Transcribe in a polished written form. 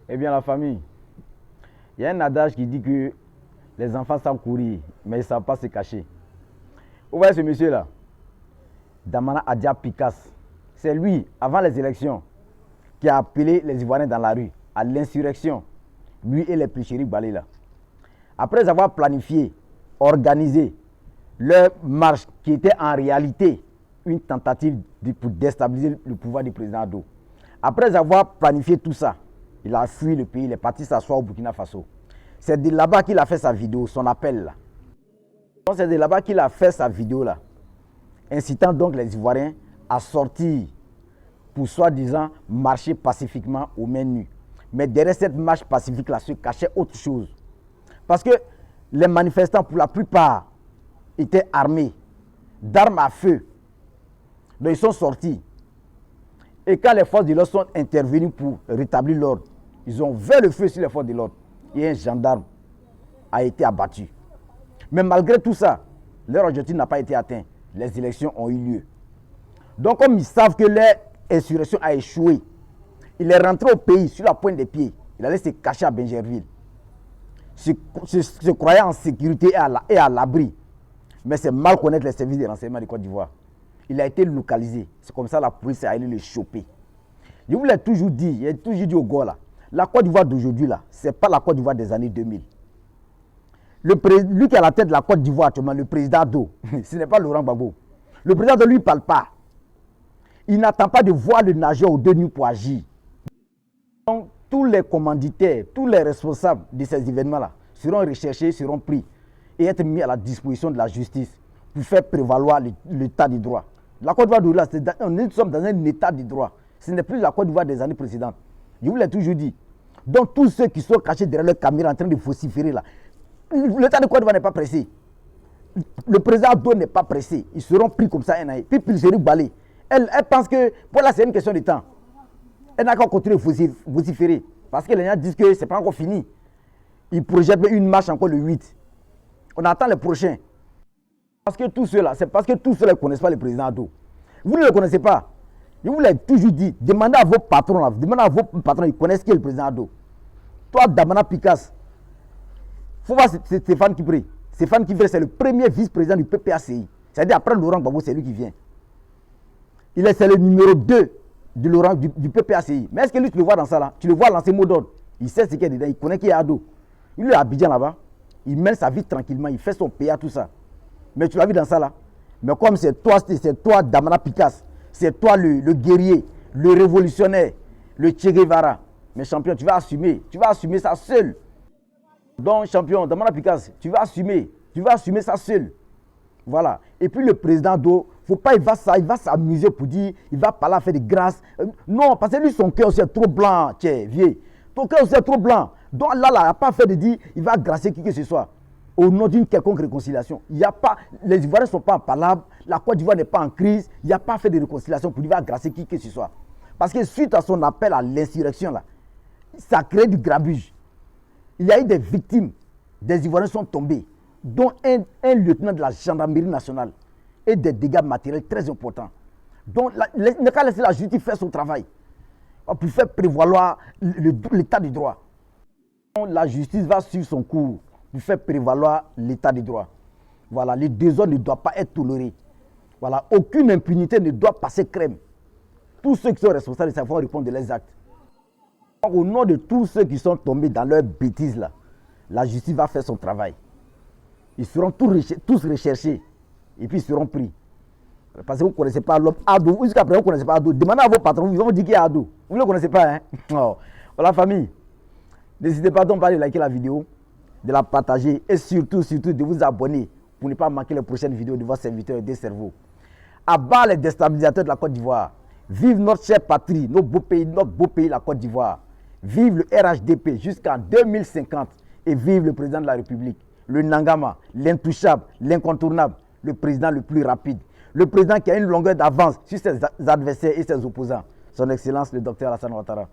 Eh bien, la famille, il y a un adage qui dit que les enfants savent courir, mais ils ne savent pas se cacher. Vous voyez ce monsieur-là, Damana Adja Pikas, c'est lui, avant les élections, qui a appelé les Ivoiriens dans la rue à l'insurrection, lui et les Plicheri Balé là. Après avoir planifié, organisé leur marche qui était en réalité une tentative pour déstabiliser le pouvoir du président Ado. Après avoir planifié tout ça, il a fui le pays, il est parti s'asseoir au Burkina Faso. C'est de là-bas qu'il a fait sa vidéo, son appel là. Donc c'est de là-bas qu'il a fait sa vidéo là, incitant donc les Ivoiriens à sortir pour soi-disant marcher pacifiquement aux mains nues. Mais derrière cette marche pacifique là se cachait autre chose. Parce que les manifestants, pour la plupart, étaient armés d'armes à feu. Donc ils sont sortis. Et quand les forces de l'ordre sont intervenues pour rétablir l'ordre, ils ont ouvert le feu sur les forces de l'ordre. Et un gendarme a été abattu. Mais malgré tout ça, leur objectif n'a pas été atteint. Les élections ont eu lieu. Donc comme ils savent que leur insurrection a échoué, il est rentré au pays sur la pointe des pieds. Il allait se cacher à Bingerville. Se croyant en sécurité et à l'abri. Mais c'est mal connaître les services de renseignement de Côte d'Ivoire. Il a été localisé. C'est comme ça que la police est allée le choper. Je vous l'ai toujours dit, j'ai toujours dit au gars là, la Côte d'Ivoire d'aujourd'hui là, ce n'est pas la Côte d'Ivoire des années 2000. Lui qui est à la tête de la Côte d'Ivoire actuellement, le président Ado, ce n'est pas Laurent Gbagbo. Le président Ado, lui, ne parle pas. Il n'attend pas de voir le nageur aux deux nues pour agir. Donc, tous les commanditaires, tous les responsables de ces événements-là seront recherchés, seront pris et être mis à la disposition de la justice pour faire prévaloir l'état du droit. La Côte d'Ivoire de là, nous sommes dans un état de droit. Ce n'est plus la Côte d'Ivoire des années précédentes. Je vous l'ai toujours dit. Donc tous ceux qui sont cachés derrière leur caméra en train de vociférer là, l'état de Côte d'Ivoire n'est pas pressé. Le président Ado n'est pas pressé. Ils seront pris comme ça un an. Puis Plicheri Balé. Elle pense que pour là c'est une question de temps. Elle n'a qu'à continuer de vociférer. Parce que les gens disent que ce n'est pas encore fini. Ils projettent une marche encore le 8. On attend les prochains. Parce que tout cela, c'est parce que tous ceux-là ne connaissent pas le président Ado. Vous ne le connaissez pas. Je vous l'ai toujours dit. Demandez à vos patrons, là, demandez à vos patrons, ils connaissent qui est le président Ado. Toi, Damana Pikas, il faut voir Stéphane Kipré. Stéphane Kipré, c'est le premier vice-président du PPACI. C'est-à-dire après Laurent Gbagbo, c'est lui qui vient. C'est le numéro 2 de Laurent, du PPACI. Mais est-ce que lui, tu le vois dans ça là? Tu le vois lancer mot d'ordre. Il sait ce qu'il y a dedans, il connaît qui est Ado. Il est à Abidjan là-bas. Il mène sa vie tranquillement, il fait son PA, tout ça. Mais tu l'as vu dans ça là. Mais comme c'est toi Damana Pikas, c'est toi le guerrier, le révolutionnaire, le Che Guevara. Mais champion, tu vas assumer ça seul. Donc champion, Damana Pikas, tu vas assumer ça seul. Voilà. Et puis le président Do, faut pas, il va s'amuser pour dire, il va parler à faire des grâces. Non, parce que lui, son cœur aussi est trop blanc, tiens, vieux. Ton cœur aussi est trop blanc. Donc là, il n'a pas fait de dire, il va grâcer qui que ce soit. Au nom d'une quelconque réconciliation. Il y a pas, les Ivoiriens ne sont pas en palabre, la Côte d'Ivoire n'est pas en crise, il n'y a pas fait de réconciliation pour dire, il va grâcer qui que ce soit. Parce que suite à son appel à l'insurrection, là, ça crée du grabuge. Il y a eu des victimes, des Ivoiriens sont tombés, dont un lieutenant de la gendarmerie nationale et des dégâts matériels très importants. Donc, il n'a qu'à laisser la justice faire son travail pour faire prévaloir l'état du droit. Donc, la justice va suivre son cours pour faire prévaloir l'état du droit. Voilà, les désordres ne doivent pas être tolérés. Voilà, aucune impunité ne doit passer crème. Tous ceux qui sont responsables de ça vont répondre de leurs actes. Donc, au nom de tous ceux qui sont tombés dans leurs bêtises là, la justice va faire son travail. Ils seront tous recherchés et puis ils seront pris. Parce que vous ne connaissez pas l'homme Ado. Jusqu'à présent, vous ne connaissez pas Ado. Demandez à vos patrons, ils vont vous dire qui est Ado. Vous ne le connaissez pas, hein? Oh. Voilà, famille. N'hésitez pas donc à liker la vidéo, de la partager et surtout de vous abonner pour ne pas manquer les prochaines vidéos de votre serviteur des cerveaux. À bas les déstabilisateurs de la Côte d'Ivoire. Vive notre chère patrie, notre beau pays, la Côte d'Ivoire. Vive le RHDP jusqu'en 2050 et vive le président de la République, le Nangama, l'intouchable, l'incontournable, le président le plus rapide, le président qui a une longueur d'avance sur ses adversaires et ses opposants, son Excellence le Dr Alassane Ouattara.